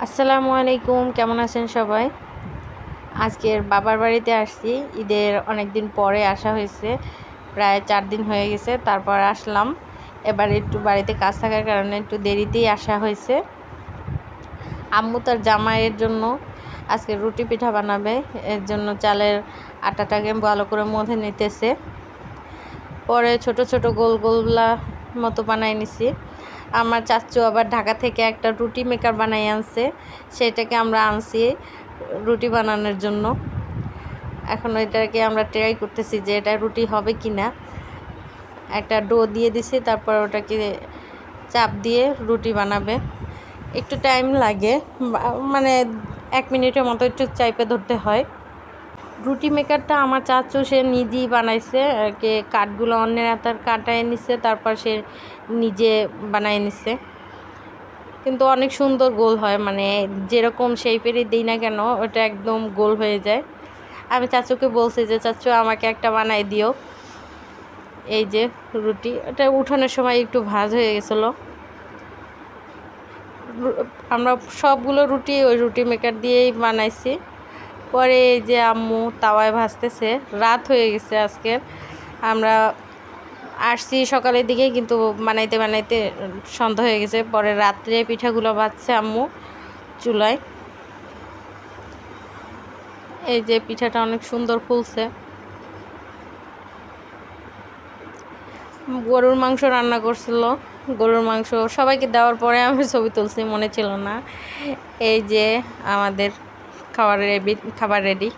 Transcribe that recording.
আসসালামু আলাইকুম, কেমন আছেন সবাই? আজকের বাবার বাড়িতে আসছি। ঈদের অনেক দিন পরে আসা হয়েছে, প্রায় 4 দিন হয়ে গেছে। তারপর আসলাম। এবার একটু বাড়িতে কাজ থাকার কারণে একটু দেরিতেই আসা হয়েছে। আম্মু তার জামাইয়ের জন্য আজকে রুটি পিঠা বানাবে, এর জন্য চালের আটাটাকে ভালো করে মথে নিতেছে। পরে ছোট ছোট গোল গোলগুলা মতো বানাই নিছি। আমার চাচু আবার ঢাকা থেকে একটা রুটি মেকার বানাই আনছে, সেটাকে আমরা আনছি রুটি বানানোর জন্য। এখন এটাকে আমরা ট্রাই করতেছি যে এটা রুটি হবে কি না। একটা ডো দিয়ে দিছি, তারপর ওটাকে চাপ দিয়ে রুটি বানাবে। একটু টাইম লাগে, মানে 1 মিনিটের মতো একটু চাইপে ধরতে হয়। রুটি মেকারটা আমার চাচু সে নিজেই বানাইছে, কে কাঠগুলো অন্যের হাতার কাটায় নিছে, তারপর সে নিজে বানায় নিছে। কিন্তু অনেক সুন্দর গোল হয়, মানে যেরকম শেপেরই দিই না কেন ওটা একদম গোল হয়ে যায়। আমি চাচুকে বলছি যে চাচু আমাকে একটা বানাই দিও। এই যে রুটি, এটা উঠানোর সময় একটু ভাঁজ হয়ে গেছিলো। আমরা সবগুলো রুটি ওই রুটি মেকার দিয়েই বানাইছি। পরে এই যে আম্মু তাওয়ায় ভাজতেছে। রাত হয়ে গেছে আজকে, আমরা আসছি সকালের দিকে, কিন্তু বানাইতে বানাইতে সন্ধ্যা হয়ে গেছে। পরে রাত্রে পিঠাগুলো ভাজছে আম্মু চুলায়। এই যে পিঠাটা অনেক সুন্দর ফুলছে। গরুর মাংস রান্না করছিল। গরুর মাংস সবাইকে দেওয়ার পরে আমি ছবি তুলছি, মনে ছিল না। এই যে আমাদের খাবার রেডি।